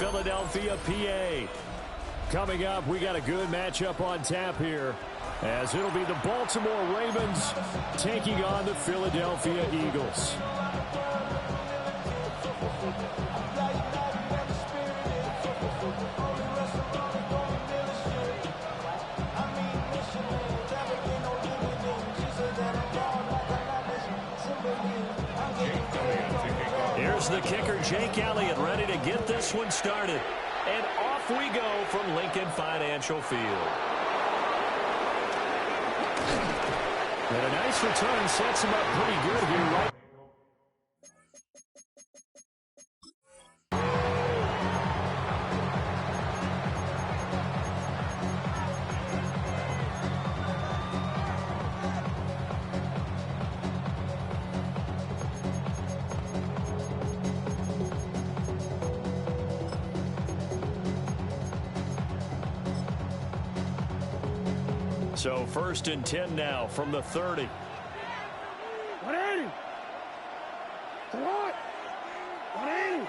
Philadelphia, PA. Coming up, we got a good matchup on tap here, as it'll be the Baltimore Ravens taking on the Philadelphia Eagles. Here's the kicker, Jake Elliott, ready to get this one started. And off we go from Lincoln Financial Field. And a nice return sets him up pretty good here, right? So 1st and 10 now from the 30. 180. Come on. 180.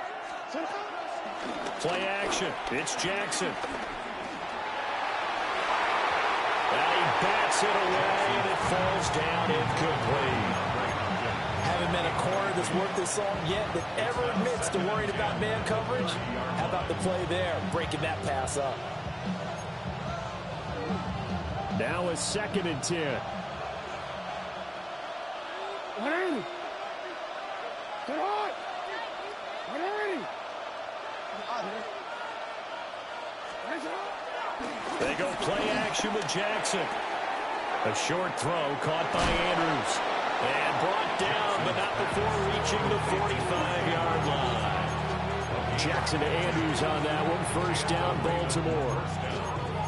Play action. It's Jackson. And he bats it away, and it falls down incomplete. Haven't met a corner that's worth this song yet that ever admits to worrying about man coverage. How about the play there, breaking that pass up? Now a 2nd and 10. 180. Get on. 180. They go play action with Jackson. A short throw caught by Andrews. And brought down, but not before reaching the 45-yard line. Jackson to Andrews on that one. 1st down, Baltimore.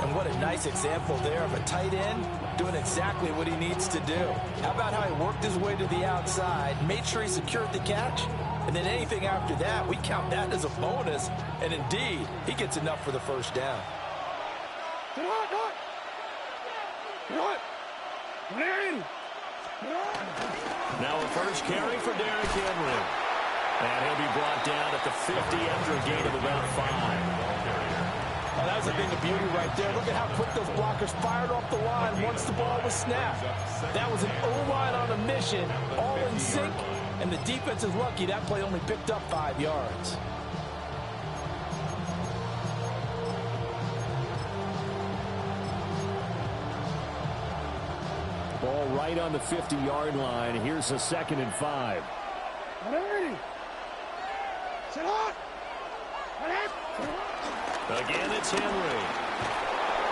And what a nice example there of a tight end doing exactly what he needs to do. How about how he worked his way to the outside, made sure he secured the catch, and then anything after that, we count that as a bonus. And indeed, he gets enough for the 1st down. Get on, get on. Get on. 180. Get on. Now a 1st carry for Derrick Henry. And he'll be brought down at the 50 after a gain of about 5. Oh, that was a thing of beauty right there. Look at how quick those blockers fired off the line once the ball was snapped. That was an O-line on a mission, all in sync, and the defense is lucky that play only picked up 5 yards. Ball right on the 50-yard line. Here's a 2nd and 5. 180. Sit on. 180. Again, it's Henry.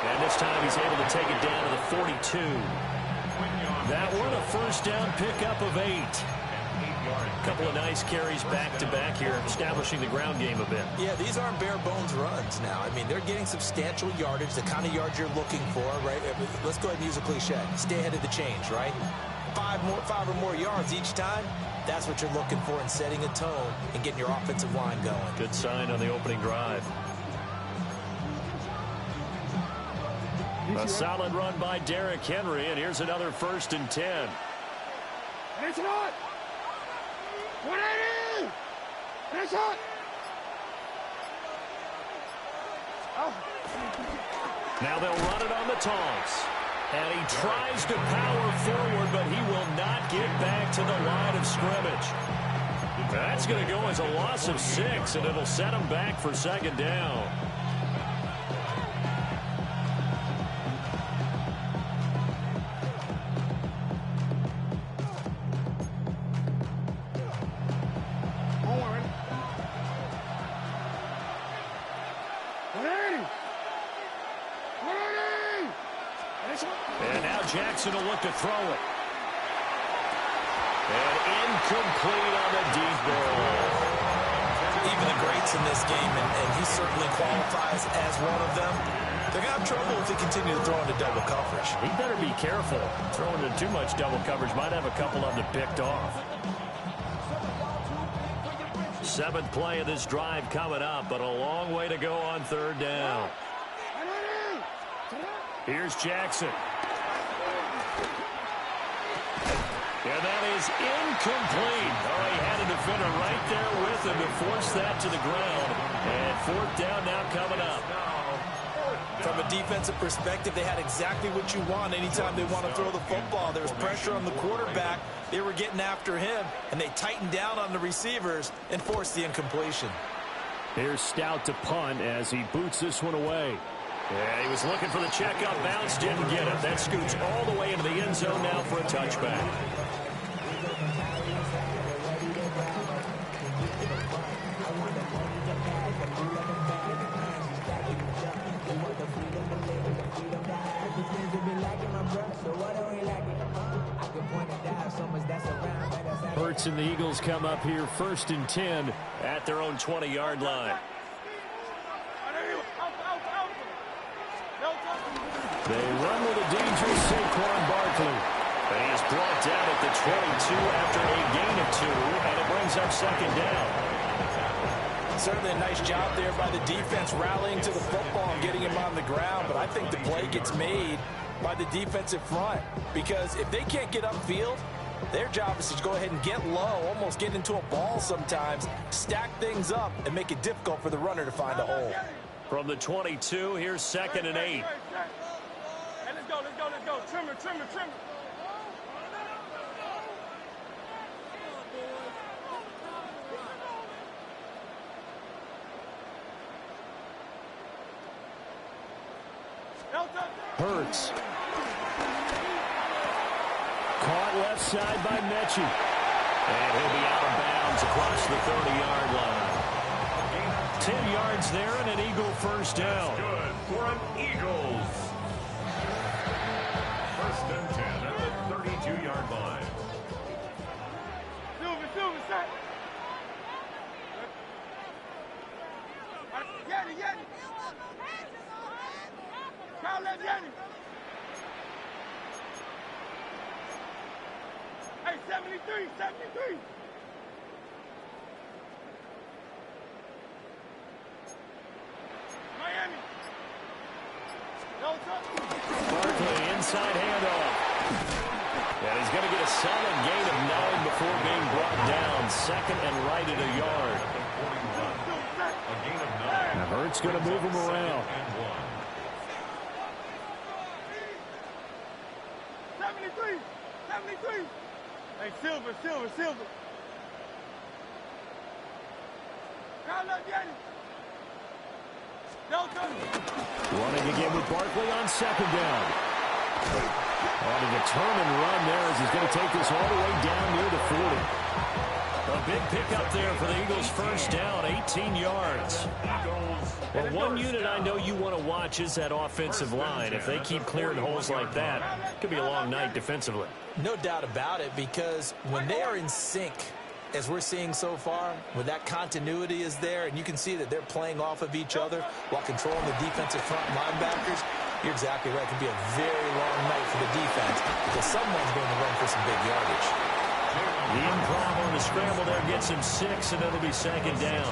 And this time he's able to take it down to the 42. That one, a 1st down pickup of 8. A couple of nice carries back-to-back here, establishing the ground game a bit. Yeah, these aren't bare-bones runs now. I mean, they're getting substantial yardage, the kind of yards you're looking for, right? Let's go ahead and use a cliche. Stay ahead of the change, right? 5 or more yards each time. That's what you're looking for in setting a tone and getting your offensive line going. Good sign on the opening drive. A solid run by Derrick Henry, and here's another 1st and 10. And it's not. 180. And it's not. Oh. Now they'll run it on the toss. And he tries to power forward, but he will not get back to the line of scrimmage. That's going to go as a loss of 6, and it'll set him back for 2nd down. Jackson will look to throw it. And incomplete on the deep ball. Even the greats in this game, and he certainly qualifies as one of them, they're going to have trouble if they continue to throw into double coverage. He better be careful. Throwing into too much double coverage might have a couple of them picked off. 7th play of this drive coming up, but a long way to go on 3rd down. Here's Jackson. And that is incomplete. Oh, he had a defender right there with him to force that to the ground. And fourth down now coming up. From a defensive perspective, they had exactly what you want anytime they want to throw the football. There was pressure on the quarterback. They were getting after him, and they tightened down on the receivers and forced the incompletion. Here's Stout to punt as he boots this one away. Yeah, he was looking for the checkup bounce, didn't get it. That scoots all the way into the end zone now for a touchback. Hurts and the Eagles come up here 1st and 10 at their own 20-yard line. They run with a dangerous Saquon Barkley. And he is brought down at the 22 after a gain of 2, and it brings up 2nd down. Certainly a nice job there by the defense rallying to the football and getting him on the ground, but I think the play gets made by the defensive front because if they can't get upfield, their job is to go ahead and get low, almost get into a ball sometimes, stack things up, and make it difficult for the runner to find a hole. From the 22, here's 2nd and 8. Hey, let's go, let's go, let's go. Trimmer, trimmer, trimmer. Hurts. Caught left side by Mechie. And he'll be out of bounds across the 30-yard line. 10 yards there and an Eagle first down. Good for an Eagles. 1st and 10 at the 32-yard line. Silver, set. Yanni. Kyle left Yanni. Hey, 73. Miami. Barkley inside handoff. And he's going to get a solid gain of 9 before being brought down. 2nd and right at a yard. A gain of 9. Now Hurts going to move him around. 73. Hey, Silver. Kyle left Yanni. Running again with Barkley on 2nd down. And a determined run there as he's going to take this all the way down near the 40. A big pickup there for the Eagles' first down, 18 yards. Well, one unit I know you want to watch is that offensive line. If they keep clearing holes like that, it could be a long night defensively. No doubt about it, because when they are in sync, as we're seeing so far, when that continuity is there, and you can see that they're playing off of each other while controlling the defensive front linebackers, you're exactly right. It can be a very long night for the defense because someone's going to run for some big yardage. The improv on the scramble there gets him 6, and it'll be 2nd down.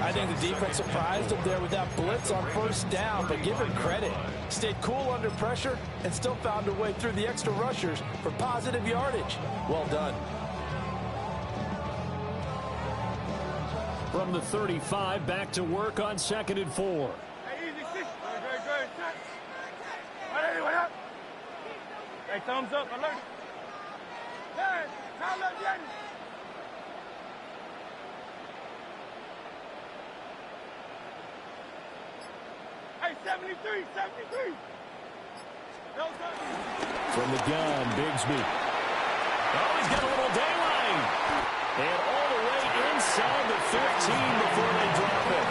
I think the defense surprised him there with that blitz on 1st down, but give him credit. Stayed cool under pressure and still found a way through the extra rushers for positive yardage. Well done. From the 35, back to work on 2nd and 4. Hey, easy, 6. Good. Hey, what up? Hey, thumbs up, alert. Hey, Kyle left Yanni. Hey, 73. From the gun, Bigsby. Oh, he's got a little daylight. And all the way inside the 15 before they drop it.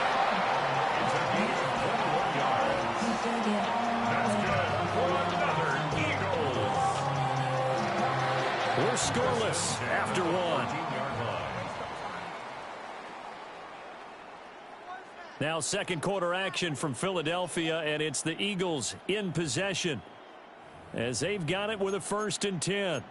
That's good for another Eagles. We're scoreless after 1. Now 2nd quarter action from Philadelphia, and it's the Eagles in possession as they've got it with a 1st and 10.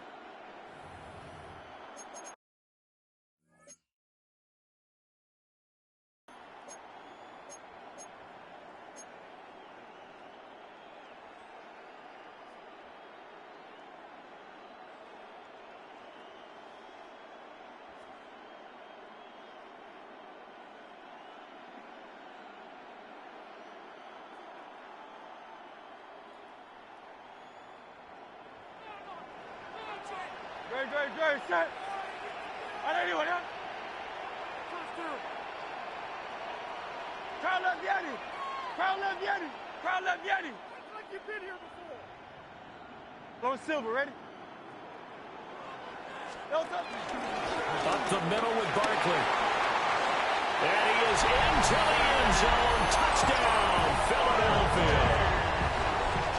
Great, set. Anyone else? Crowd left Yeti. Crowd left Yeti. Crowd left Yeti. Like you've been here before. Low silver, ready? Up the middle with Barkley. And he is into the end zone. Touchdown, Philadelphia.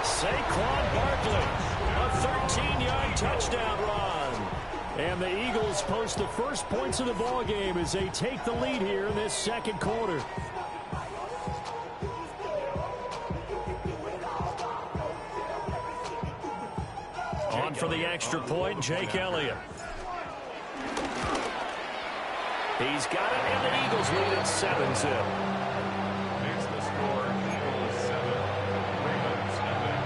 Saquon Barkley, a 13-yard touchdown run. And the Eagles post the first points of the ball game as they take the lead here in this second quarter. On for the extra point, Jake Elliott. He's got it, and the Eagles lead at 7-0. Makes the score Eagles 7, Ravens nothing.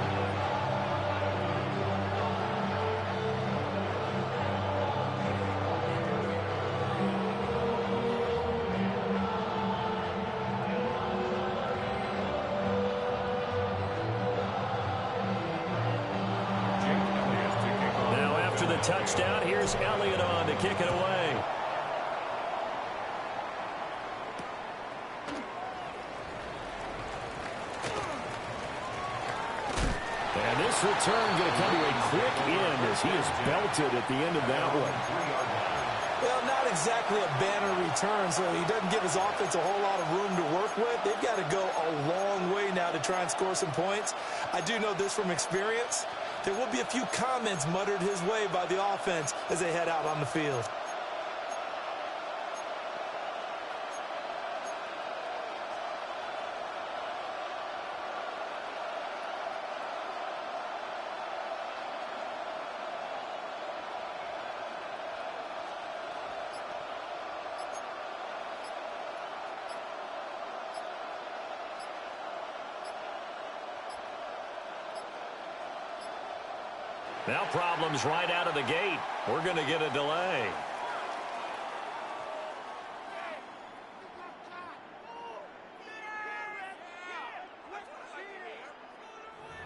Now after the touchdown, here's Elliott on to kick it away. And this return going to come to a quick end as he is belted at the end of that one. Well, not exactly a banner return, so he doesn't give his offense a whole lot of room to work with. They've got to go a long way now to try and score some points. I do know this from experience. There will be a few comments muttered his way by the offense as they head out on the field. Now problems right out of the gate. We're going to get a delay.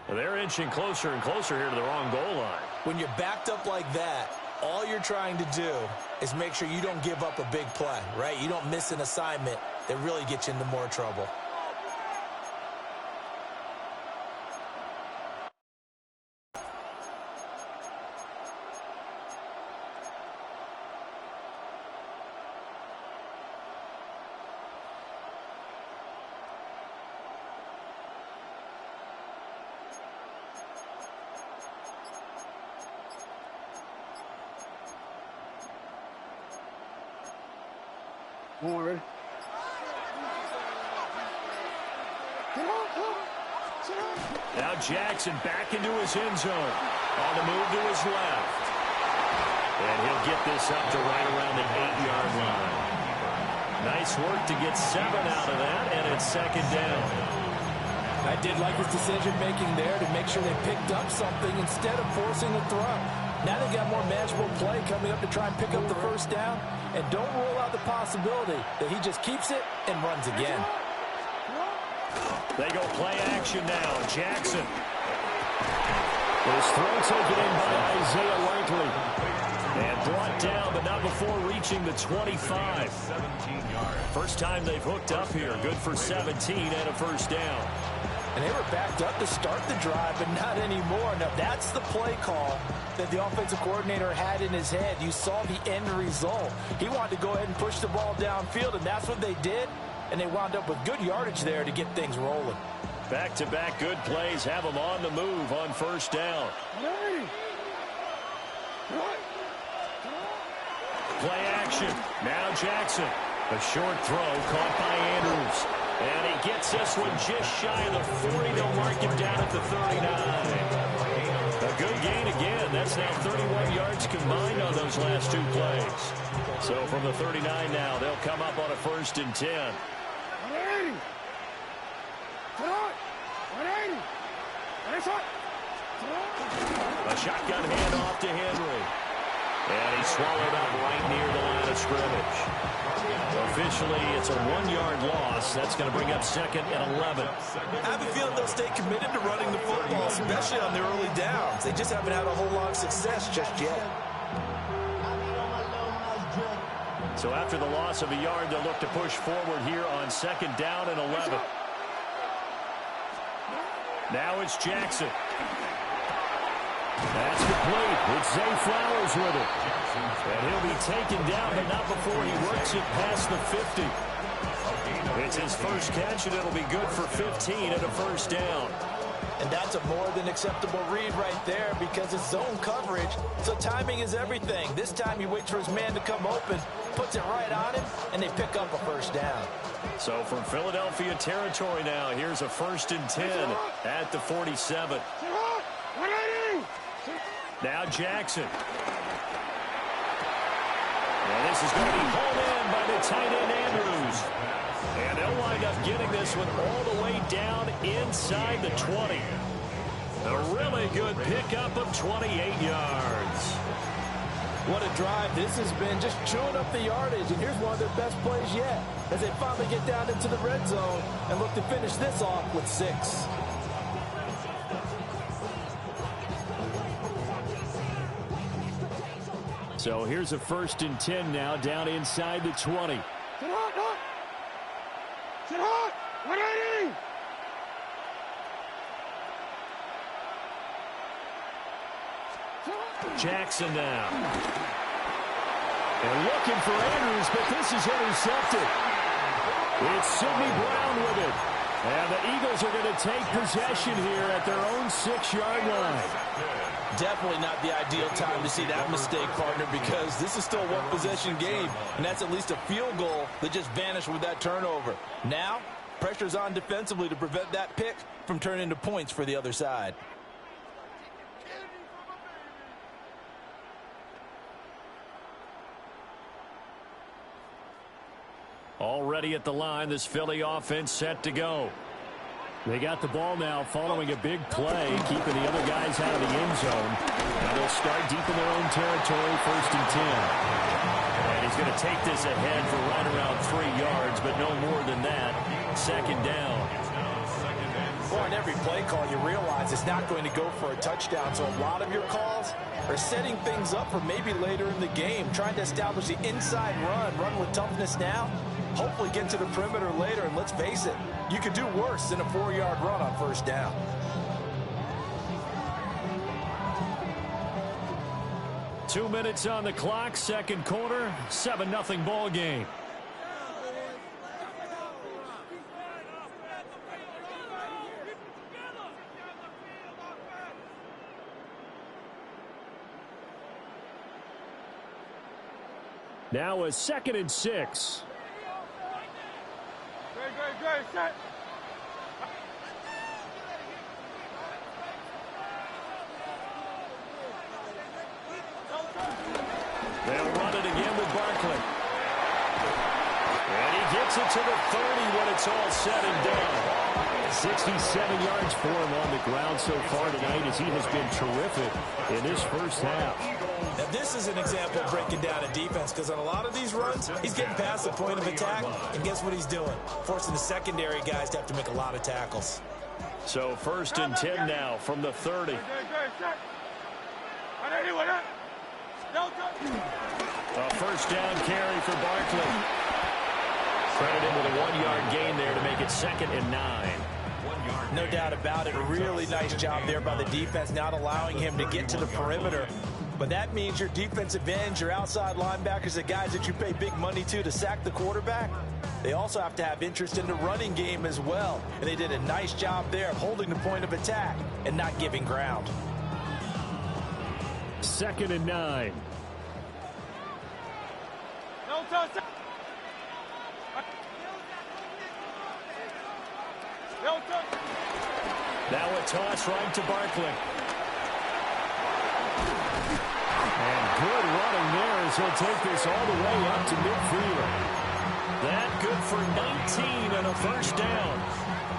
They're inching closer and closer here to the wrong goal line. When you're backed up like that, all you're trying to do is make sure you don't give up a big play, right? You don't miss an assignment that really gets you into more trouble. Ready? Now Jackson back into his end zone. On the move to his left. And he'll get this up to right around the 8-yard line. Nice work to get 7 out of that, and it's second down. I did like his decision-making there to make sure they picked up something instead of forcing a throw. Now they've got more manageable play coming up to try and pick up the first down. And don't rule out the possibility that he just keeps it and runs again. They go play action now. Jackson. His throw taken in by Isaiah Likely. And brought down, but not before reaching the 25. 17 yards. First time they've hooked up here. Good for 17 and a first down. And they were backed up to start the drive, but not anymore. Now, that's the play call that the offensive coordinator had in his head. You saw the end result. He wanted to go ahead and push the ball downfield, and that's what they did. And they wound up with good yardage there to get things rolling. Back-to-back good plays have them on the move on first down. Play action. Now Jackson. A short throw caught by Andrews. And he gets this one just shy of the 40. They'll mark him down at the 39. A good gain again. That's now 31 yards combined on those last two plays. So from the 39 now, they'll come up on a 1st and 10. 180. 180. A shotgun handoff to Henry. And he swallowed up right near the line of scrimmage. Officially, it's a 1-yard loss. That's going to bring up 2nd and 11. I have a feeling they'll stay committed to running the football, especially on their early downs. They just haven't had a whole lot of success just yet. So after the loss of a yard, they'll look to push forward here on 2nd down and 11. Now it's Jackson. That's complete. It's Zay Flowers with it. And he'll be taken down, but not before he works it past the 50. It's his first catch, and it'll be good for 15 and a first down. And that's a more than acceptable read right there because it's zone coverage, so timing is everything. This time he waits for his man to come open, puts it right on him, and they pick up a first down. So from Philadelphia territory now, here's a 1st and 10 at the 47. Now Jackson. And this is going to be hauled in by the tight end Andrews. And they'll wind up getting this one all the way down inside the 20. A really good pickup of 28 yards. What a drive this has been, just chewing up the yardage. And here's one of their best plays yet as they finally get down into the red zone and look to finish this off with 6. So here's a 1st and 10 now down inside the 20. Jackson now. And looking for Andrews, but this is intercepted. It's Sidney Brown with it. And the Eagles are going to take possession here at their own 6-yard line. Definitely not the ideal time to see that mistake, partner, because this is still a one-possession game, and that's at least a field goal that just vanished with that turnover. Now, pressure's on defensively to prevent that pick from turning into points for the other side. Already at the line, this Philly offense set to go. They got the ball now following a big play, keeping the other guys out of the end zone. Now they'll start deep in their own territory, 1st and 10. And he's going to take this ahead for right around 3 yards, but no more than that. 2nd down. Well, on every play call, you realize it's not going to go for a touchdown, so a lot of your calls are setting things up for maybe later in the game, trying to establish the inside run with toughness now, hopefully get to the perimeter later, and let's face it, you could do worse than a 4-yard run on 1st down. Two minutes on the clock, 2nd quarter, 7-0 ball game. Now a 2nd and 6. Great, set. They'll run it again with Barkley. And he gets it to the 30 when it's all said and done. 67 yards for him on the ground so far tonight as he has been terrific in this first half. Now, this is an example of breaking down a defense because on a lot of these runs, he's getting past the point of attack, and guess what he's doing? Forcing the secondary guys to have to make a lot of tackles. So 1st and 10 now from the 30. A 1st down carry for Barkley. Credited with a 1-yard gain there to make it 2nd and 9. No doubt about it. A really nice job there by the defense, not allowing him to get to the perimeter. But that means your defensive ends, your outside linebackers, the guys that you pay big money to sack the quarterback, they also have to have interest in the running game as well. And they did a nice job there of holding the point of attack and not giving ground. 2nd and 9. No touch. No touch. Now a toss right to Barkley. And good running there as he'll take this all the way up to midfield. That good for 19 and a 1st down.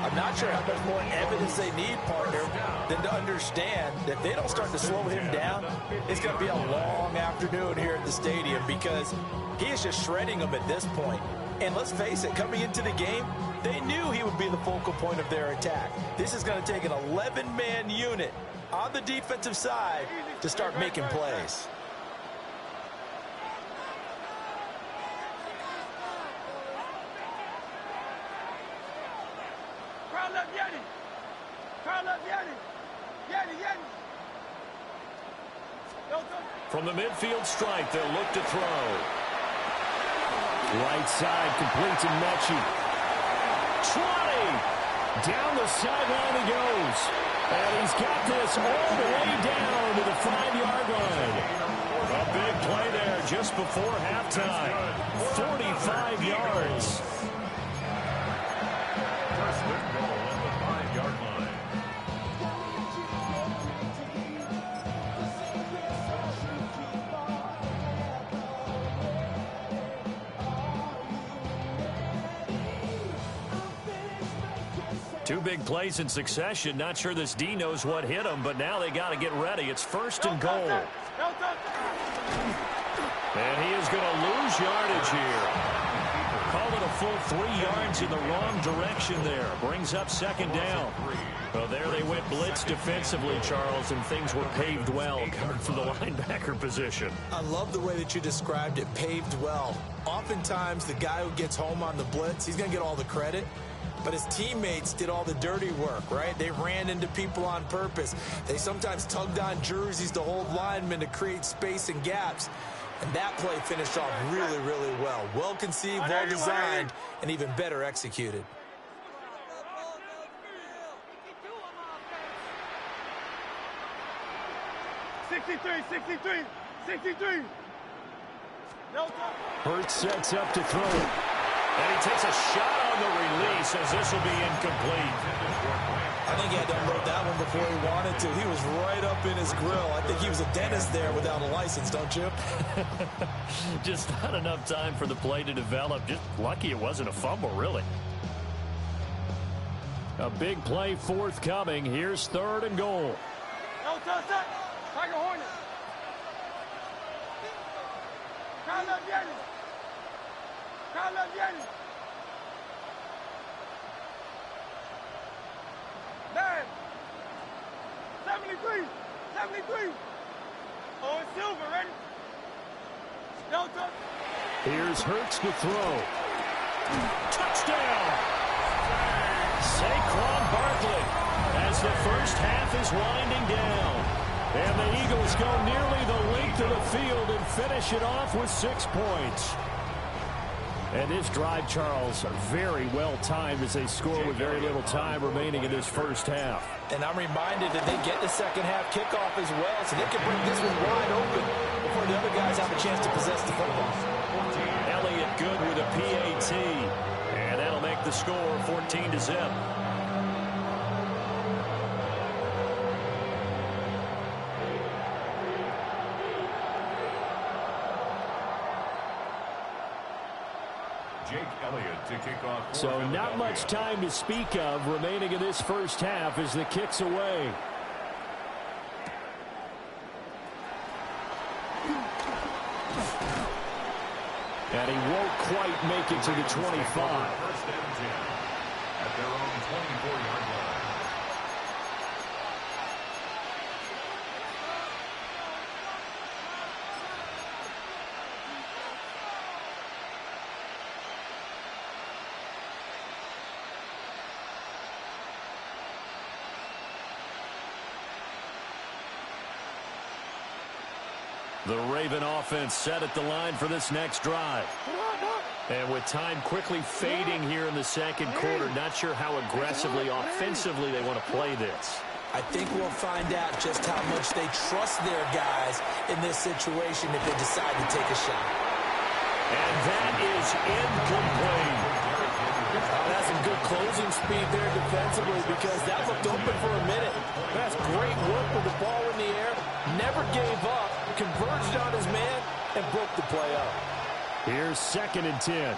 I'm not sure how much more evidence they need, partner, than to understand that if they don't start to slow him down, it's going to be a long afternoon here at the stadium because he is just shredding them at this point. And let's face it, coming into the game, they knew he would be the focal point of their attack. This is going to take an 11-man unit on the defensive side to start making plays. Carl up, Yeti. Carl up, Yeti. Yeti, Yeti. From the midfield stripe, they'll look to throw. Right side, complete to Mechie. 20! Down the sideline he goes. And he's got this all the way down to the 5-yard line. A big play there just before halftime. 45 yards. First and goal at the 5-yard line. Two big plays in succession. Not sure this D knows what hit him, but now they got to get ready. It's first and goal. And he is going to lose yardage here. Call it a full 3 yards in the wrong direction there. Brings up second down. Well, there they went blitz defensively, Charles, and things were paved well coming from the linebacker position. I love the way that you described it, paved well. Oftentimes, the guy who gets home on the blitz, he's going to get all the credit. But his teammates did all the dirty work, right? They ran into people on purpose. They sometimes tugged on jerseys to hold linemen to create space and gaps. And that play finished off really, really well. Well conceived, well designed, and even better executed. Hurts sets up to throw it. And he takes a shot on the release as this will be incomplete. I think he had to unload that one before he wanted to. He was right up in his grill. I think he was a dentist there without a license, don't you? Just not enough time for the play to develop. Just lucky it wasn't a fumble, really. A big play forthcoming. Here's third and goal. No, touch that. Tiger Hornet. Carl up, Yeti. Carl up, Yeti. Man. 73. 73. Oh, it's Silver, ready? No, touch. Here's Hurts to throw. Touchdown! Saquon Barkley as the first half is winding down. And the Eagles go nearly the length of the field and finish it off with 6 points. And this drive, Charles, very well timed as they score with very little time remaining in this first half. And I'm reminded that they get the second half kickoff as well, so they can bring this one wide open before the other guys have a chance to possess the football. Elliott good with a PAT. And that'll make the score 14-0. To kick off. So not much time to speak of remaining in this first half as the kick's away. And he won't quite make it to the 25. First and 10 at their own 24-yard line. The Raven offense set at the line for this next drive. And with time quickly fading here in the second quarter, not sure how aggressively, offensively they want to play this. I think we'll find out just how much they trust their guys in this situation if they decide to take a shot. And that is incomplete. That's some good closing speed there defensively because that looked open for a minute. That's great work with the ball in the air. Never gave up, converged on his man, and broke the play up. Here's second and 10.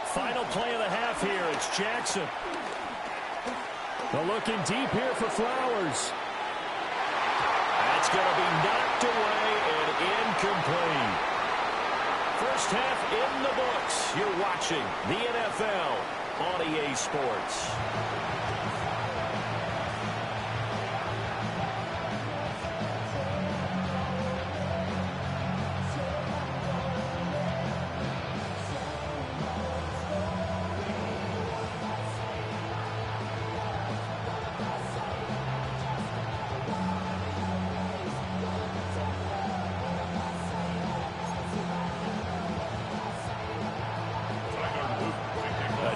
Final play of the half here. It's Jackson. They're looking deep here for Flowers. That's going to be knocked away and incomplete. First half in the books. You're watching the NFL on EA Sports.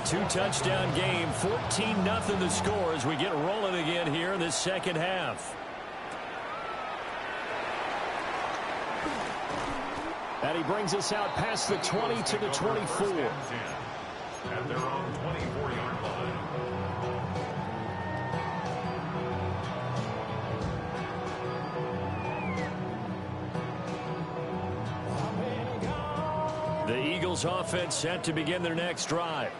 two-touchdown game, 14-0 the score as we get rolling again here in this second half. And he brings us out past the 20 to the 24. At their own 24-yard line. The Eagles offense set to begin their next drive.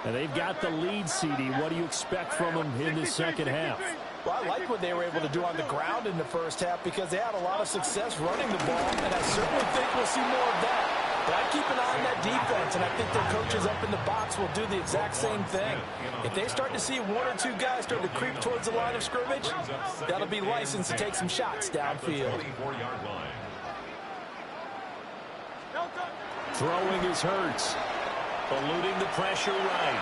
And they've got the lead, CD. What do you expect from them in the second half? Well, I like what they were able to do on the ground in the first half because they had a lot of success running the ball, and I certainly think we'll see more of that. But I keep an eye on that defense, and I think their coaches up in the box will do the exact same thing. If they start to see one or two guys start to creep towards the line of scrimmage, that'll be licensed to take some shots downfield. Throwing is Hurts. Eluding the pressure right.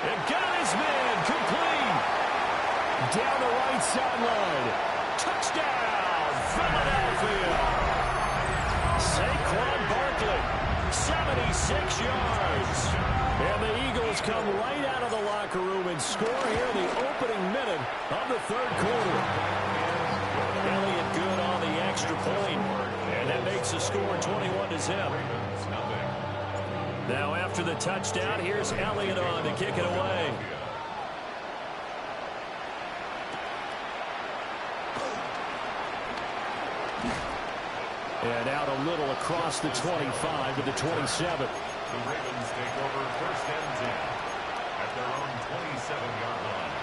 And got his man complete. Down the right sideline. Touchdown, Philadelphia. Saquon Barkley, 76 yards. And the Eagles come right out of the locker room and score here in the opening minute of the third quarter. Elliott good on the extra point. And that makes the score 21-0. Now after the touchdown, here's Elliott on to kick it away. And out a little across the 25 to the 27. The Ravens take over first and 10 at their own 27-yard line.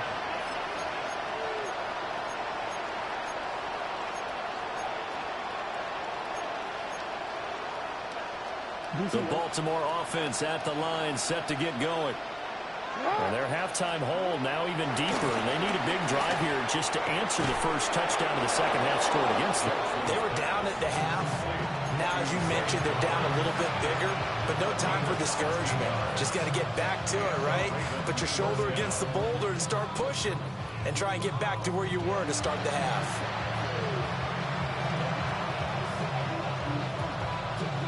The Baltimore offense at the line set to get going. And their halftime hold now even deeper, and they need a big drive here just to answer the first touchdown of the second half scored against them. They were down at the half. Now, as you mentioned, they're down a little bit bigger, but no time for discouragement. Just got to get back to it, right? Put your shoulder against the boulder and start pushing and try and get back to where you were to start the half.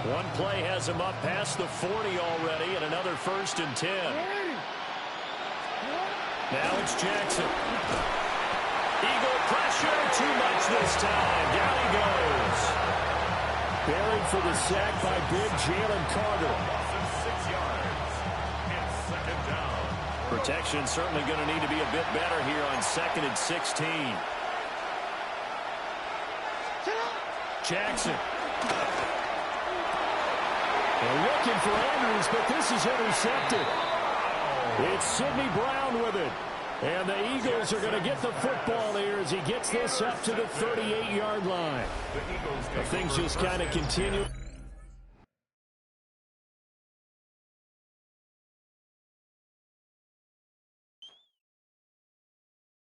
One play has him up past the 40 already, and another 1st and 10. Now it's Jackson. Eagle pressure, too much this time. Down he goes. Buried for the sack by big Jalen Carter. 6 yards. It's second down. Protection certainly going to need to be a bit better here on 2nd and 16. Jackson. They're looking for Andrews, but this is intercepted. It's Sidney Brown with it. And the Eagles are going to get the football here as he gets this up to the 38-yard line. Things just kind of continue.